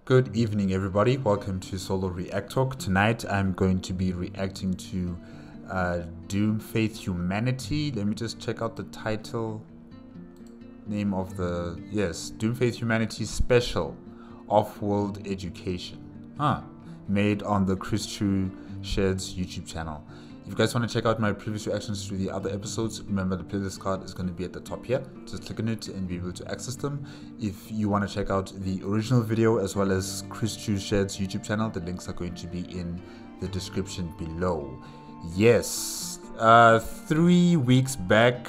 Good evening, everybody. Welcome to Solo React Talk. Tonight, I'm going to be reacting to Doom Faith Humanity. Let me just check out the title. Name of the... Yes, Doom Faith Humanity Special Off-World Education. Made on the Chris True Sheds YouTube channel. If you guys want to check out my previous reactions to the other episodes, remember the playlist card is going to be at the top here. Just click on it and be able to access them. If you want to check out the original video as well as Chris True Sheds YouTube channel, the links are going to be in the description below. Yes, 3 weeks back.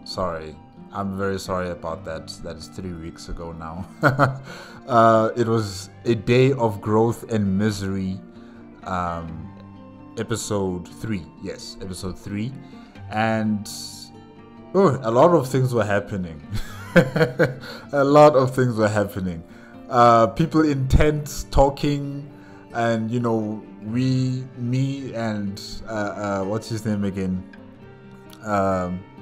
Sorry, I'm very sorry about that. That is 3 weeks ago now. It was a day of growth and misery. Episode 3, yes, episode 3, and a lot of things were happening. A lot of things were happening. People in tents talking, and you know, me and what's his name again,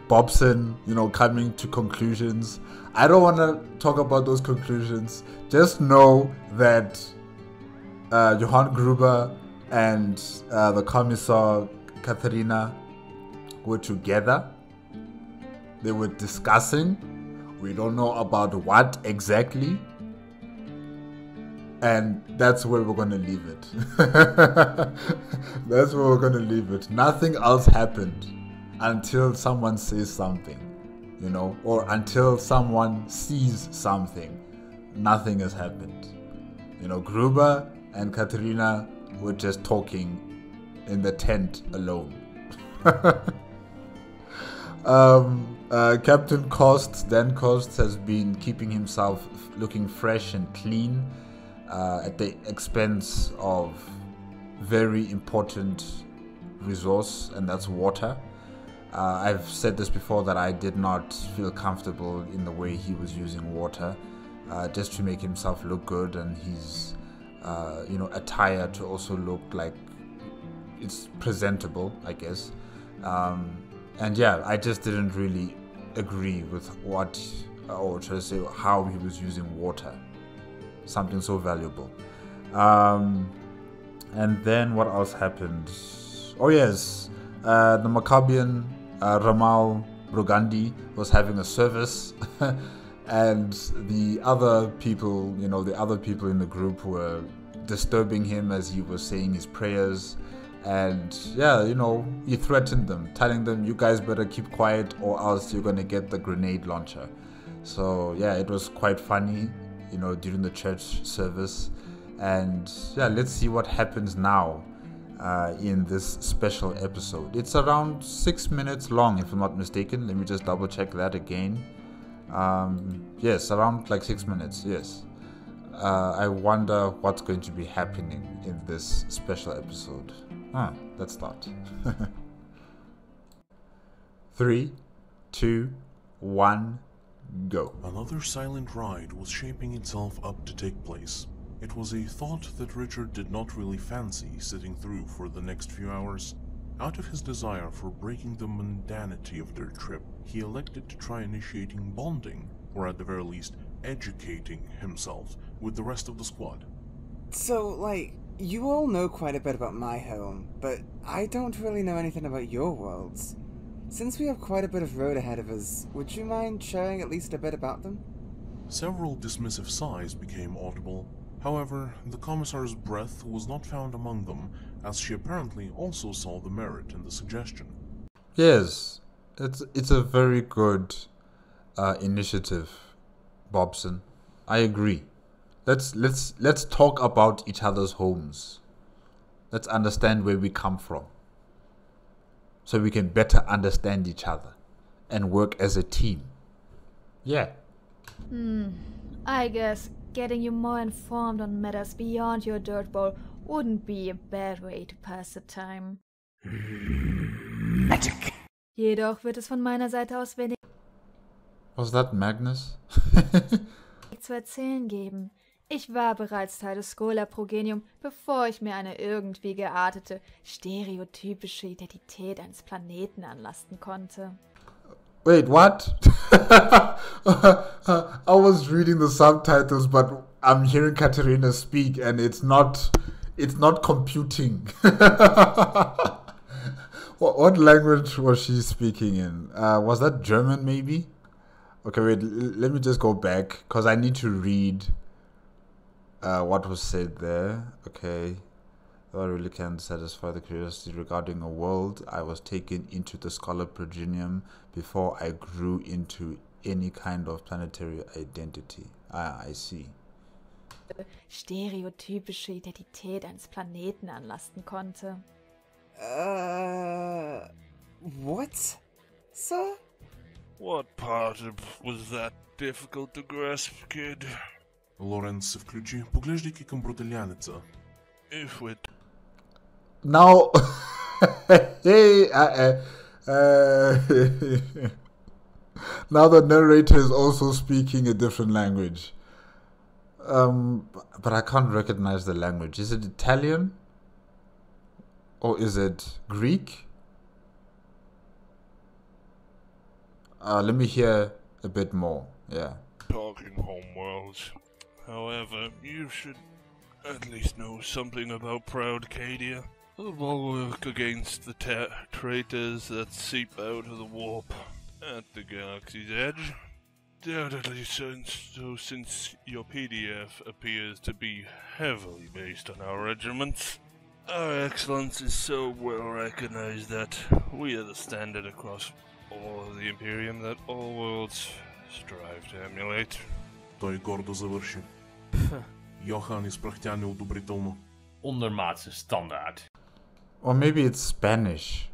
Bobson, you know, coming to conclusions. I don't want to talk about those conclusions. Just know that Johann Gruber and the Commissar Katharina were together. They were discussing. We don't know about what exactly. And that's where we're going to leave it. That's where we're going to leave it. Nothing else happened until someone says something, you know, or until someone sees something. Nothing has happened. You know, Gruber and Katharina were just talking in the tent alone. Captain Dan Cost has been keeping himself looking fresh and clean at the expense of very important resource, and that's water. I've said this before that I did not feel comfortable in the way he was using water just to make himself look good, and he's you know, attire to also look like it's presentable, I guess. And yeah, I just didn't really agree with what, or should I say, how he was using water, something so valuable. And then what else happened? Oh yes, the Maccabian Ramal Brogandi was having a service. And the other people, you know, the other people in the group were disturbing him as he was saying his prayers. And yeah, you know, he threatened them, telling them, you guys better keep quiet or else you're going to get the grenade launcher. So yeah, it was quite funny, you know, during the church service. And yeah, let's see what happens now in this special episode. It's around 6 minutes long, if I'm not mistaken. Let me just double check that again. Yes, around like 6 minutes. Yes. I wonder what's going to be happening in this special episode. Let's start. 3, 2, 1, go. Another silent ride was shaping itself up to take place. It was a thought that Richard did not really fancy sitting through for the next few hours. Out of his desire for breaking the mundanity of their trip, he elected to try initiating bonding, or at the very least, educating himself with the rest of the squad. So, like, you all know quite a bit about my home, but I don't really know anything about your worlds. Since we have quite a bit of road ahead of us, would you mind sharing at least a bit about them? Several dismissive sighs became audible. However, the Commissar's breath was not found among them, as she apparently also saw the merit in the suggestion. Yes, it's a very good initiative, Bobson. I agree. Let's talk about each other's homes. Let's understand where we come from, so we can better understand each other and work as a team. Yeah. I guess getting you more informed on matters beyond your dirt bowl wouldn't be a bad way to pass the time. Magic. Jedoch wird es von meiner Seite aus wenig Was that Magnus? zu erzählen geben. Ich war bereits Teil des Schola-Progenium, bevor ich mir eine irgendwie geartete, stereotypische Identität eines Planeten anlasten konnte. Wait, what? I was reading the subtitles, but I'm hearing Katerina speak, and it's not computing. What language was she speaking in? Was that German, maybe? Okay, wait. Let me just go back because I need to read what was said there. Okay. Though I really can't satisfy the curiosity regarding a world, I was taken into the Scholar Progenium before I grew into any kind of planetary identity. Ah, I see. Stereotypische Identität eines Planeten anlasten konnte. What, sir? What part was that difficult to grasp, kid? Лоренс се включи, поглеждайки към бруталянеца. If we Now, hey, now the narrator is also speaking a different language. But I can't recognize the language. Is it Italian? Or is it Greek? Let me hear a bit more. Yeah. talking homeworlds. However, you should at least know something about Proud Cadia. The bulwark against the traitors that seep out of the warp at the galaxy's edge. Doubtedly since your PDF appears to be heavily based on our regiments. Our excellence is so well recognized that we are the standard across all of the Imperium that all worlds strive to emulate. Той гордо завърши. Йохан изпрахтя неодобрително. Ondermaatse standaard. Or maybe it's Spanish.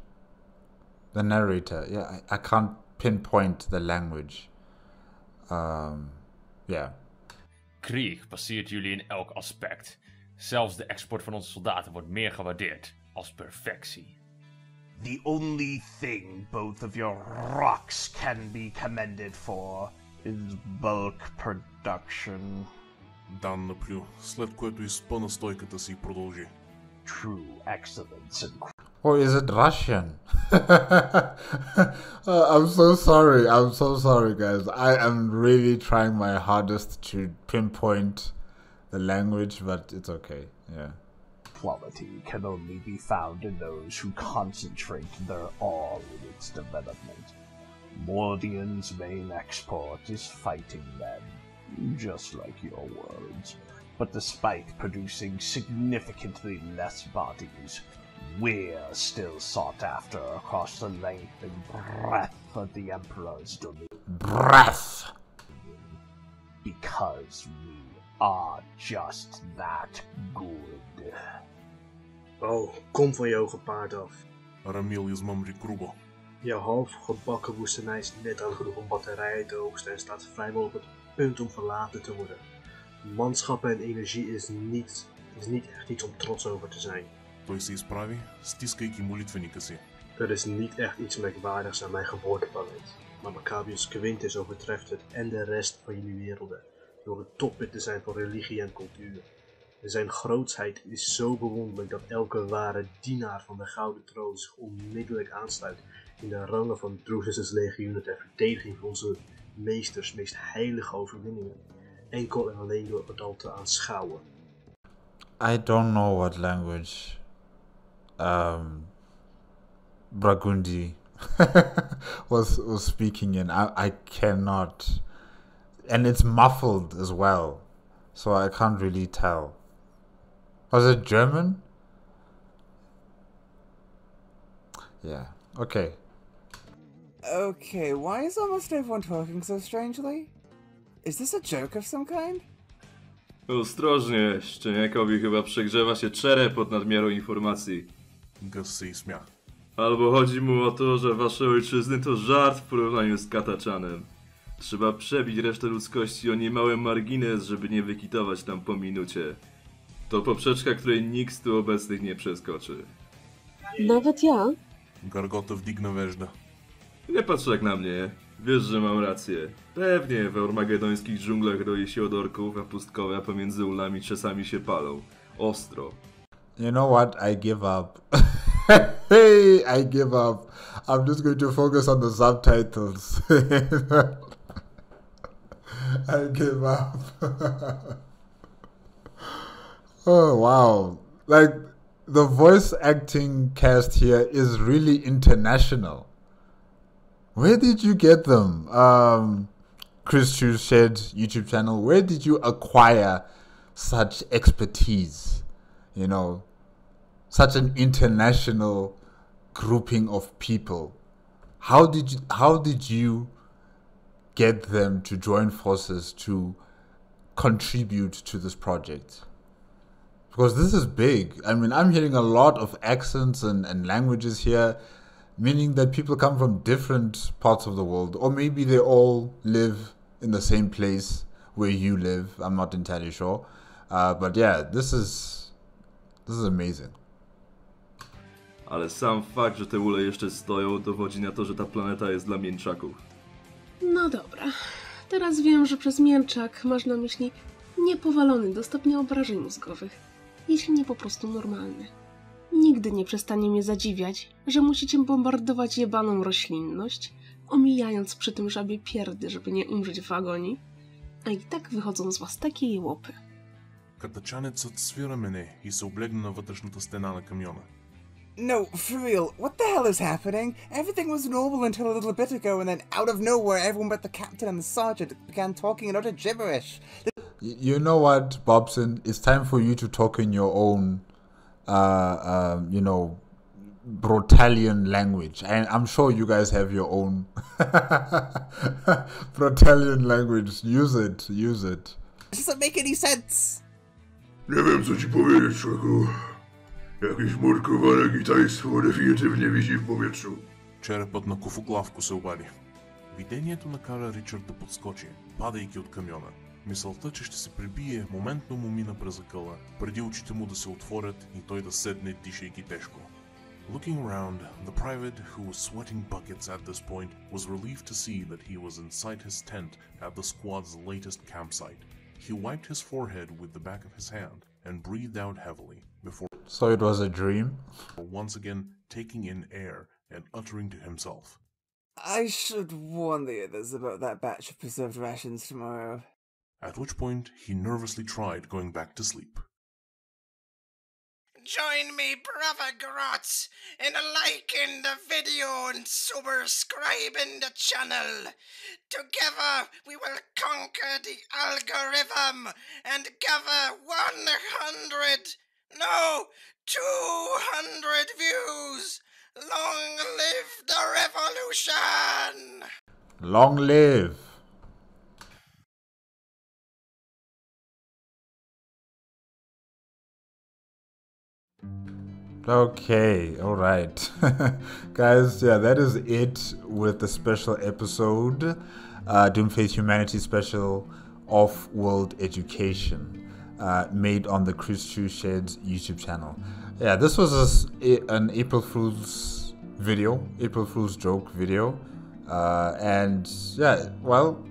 The narrator. Yeah, I can't pinpoint the language. Yeah. Krieg passeert jullie in elk aspect. Zelfs de export van onze soldaten wordt meer gewaardeerd als perfectie. The only thing both of your rocks can be commended for is bulk production. Дан наплю, след което изпъна стойката си и продължи. True excellence and Or is it Russian? I'm so sorry, guys. I am really trying my hardest to pinpoint the language, but it's okay. Yeah. quality can only be found in those who concentrate their all in its development. Mordian's main export is fighting men, just like your worlds. But despite producing significantly less bodies, we're still sought after across the length and breadth of the Emperor's domain. Breath! Because we are just that good. Oh, kom van je hoge paard af. Рамил измъмри грубо. Jouw half gebakken woestenij is net aan genoeg om batterijen te oogsten en staat vrijwel op het punt om verlaten te worden. Manschappen en energie is niet echt iets om trots over te zijn. Той се изправи, стискайки молитвеника си. Er is niet echt iets merkwaardigs aan mijn geboorteplaneet. Maar Maccabius Quintus overtreft het en de rest van jullie werelden door het toppunt te zijn van religie en cultuur. Zijn grootsheid is zo bewonderlijk dat elke ware dienaar van de Gouden Troon zich onmiddellijk aansluit in de rangen van Drusus' legioenen ter verdediging van onze meesters meest heilige overwinningen. Enkel en alleen door het al te aanschouwen. I don't know what language Burgundy was speaking in. I cannot. And it's muffled as well. So I can't really tell. Was it German? Yeah. Okay. Okay, why is almost everyone talking so strangely? Is this a joke of some kind? Ostrożnie, szczeniakowi chyba przegrzewa się czerep od nadmiaru informacji. Гъс се изсмя. Albo chodzi mu o to, że wasze ojczyzny to żart w porównaniu z Kataczanem. Trzeba przebić resztę ludzkości o niemały margines, żeby nie wykitować tam po minucie. To poprzeczka, której nikt z tu obecnych nie przeskoczy. Nawet ja? Гаргота вдигна вежда. Nie patrz tak na mnie. Wiesz, że mam rację. Pewnie w ormagedońskich dżunglach roi się od orków, a pustkowe pomiędzy ulami czasami się palą. Ostro. You know what? I give up. Hey, I give up. I'm just going to focus on the subtitles. I give up. Oh, wow. Like, the voice acting cast here is really international. Where did you get them? Chris Chu's shared YouTube channel. Where did you acquire such expertise? You know, such an international grouping of people. How did you get them to join forces to contribute to this project? Because this is big. I mean, I'm hearing a lot of accents and languages here, meaning that people come from different parts of the world, or maybe they all live in the same place where you live. I'm not entirely sure. But yeah, this is amazing. Ale sam fakt, że te ule jeszcze stoją, dowodzi na to, że ta planeta jest dla mięczaków. No dobra. Teraz wiem, że przez mięczak masz na myśli niepowalony do stopnia obrażeń mózgowych, jeśli nie po prostu normalny. Nigdy nie przestanie mnie zadziwiać, że musicie bombardować jebaną roślinność, omijając przy tym żabie pierdy, żeby nie umrzeć w agonii, a i tak wychodzą z was takie jełopy. Картачанецът свира мене и се облегна на вътрешната стена на камиона. No, for real, what the hell is happening? Everything was normal until a little bit ago, and then out of nowhere, everyone but the captain and the sergeant began talking in utter gibberish. You know what, Bobson? It's time for you to talk in your own, Brotalian language. And I'm sure you guys have your own Brotalian language. Use it. It doesn't make any sense. Nie wiem, co ci powiedzieć, człowieku. Jakieś murkowane gitaństwo definitywnie wisi w powietrzu. Черепът на Кофоглавко се обади. Видението накара Ричард да подскочи, падайки от камиона. Мисълта, че ще се прибие, моментно му мина през акъла, преди очите му да се отворят и той да седне, дишайки тежко. Looking around, the private, who was sweating buckets at this point, was relieved to see that he was inside his tent at the squad's latest campsite. He wiped his forehead with the back of his hand and breathed out heavily before So it was a dream? Once again taking in air and uttering to himself, I should warn the others about that batch of preserved rations tomorrow. At which point he nervously tried going back to sleep. Join me, brother Grotz, in liking the video and subscribing the channel. Together we will conquer the algorithm and gather 200 views. Long live the revolution! Long live! Okay, alright. Guys, yeah, that is it with the special episode, Doom Faith Humanity special of World Education, made on the Chris Chu Shared YouTube channel. Yeah, this was an April Fool's video, April Fool's joke video, and yeah, well,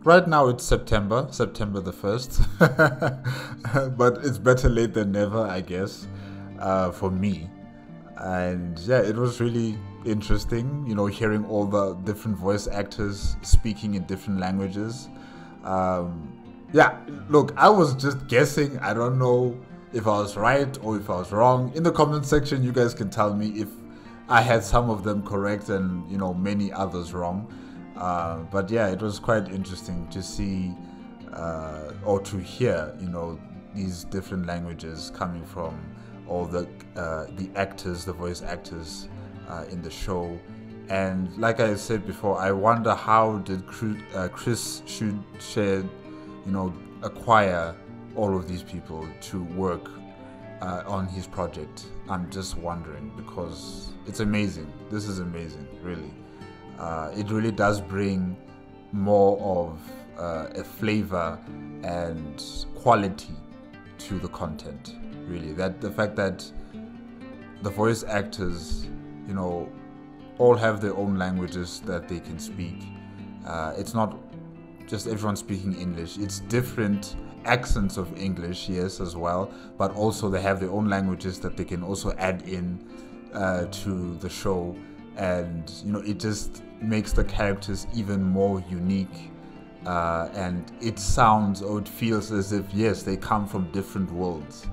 right now it's September the 1st, but it's better late than never, I guess. For me, and yeah, it was really interesting, hearing all the different voice actors speaking in different languages. Yeah, look, I was just guessing. I don't know if I was right or if I was wrong. In the comment section, you guys can tell me if I had some of them correct and many others wrong. But yeah, it was quite interesting to see or to hear these different languages coming from all the actors, the voice actors in the show. And like I said before, I wonder how did Chris Shared, acquire all of these people to work on his project. I'm just wondering, because it's amazing. This is amazing, really. It really does bring more of a flavor and quality to the content. Really, that the fact that the voice actors, all have their own languages that they can speak. It's not just everyone speaking English. It's different accents of English, yes, as well. But also they have their own languages that they can also add in to the show, and it just makes the characters even more unique and it sounds or it feels as if, yes, they come from different worlds.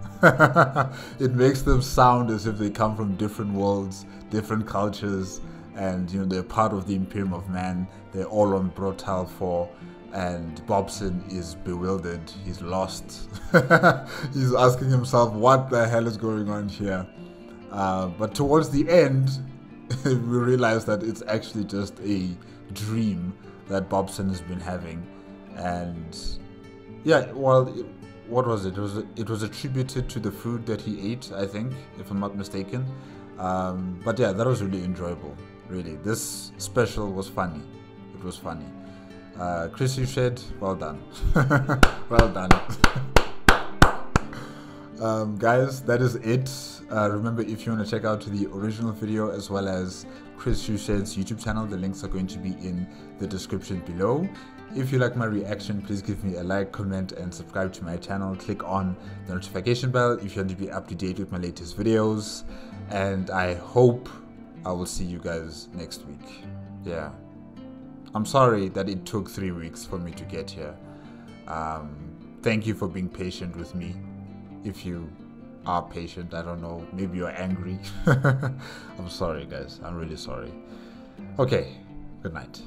It makes them sound as if they come from different worlds, different cultures, and they're part of the Imperium of Man. They're all on Brotal 4, and Bobson is bewildered. He's lost. He's asking himself, what the hell is going on here? But towards the end, we realize that it's actually just a dream that Bobson has been having. And yeah, well, what was it? It was attributed to the food that he ate, I think, if I'm not mistaken. But yeah, that was really enjoyable. Really, this special was funny. It was funny. Chris Houchet, well done. Well done. Guys, that is it. Remember, if you want to check out the original video as well as Chris Houchet's YouTube channel, the links are going to be in the description below. If you like my reaction, please give me a like, comment, and subscribe to my channel. Click on the notification bell if you want to be up to date with my latest videos. And I hope I will see you guys next week. Yeah. I'm sorry that it took 3 weeks for me to get here. Thank you for being patient with me. If you are patient, I don't know, maybe you're angry. I'm sorry, guys. I'm really sorry. Okay, good night.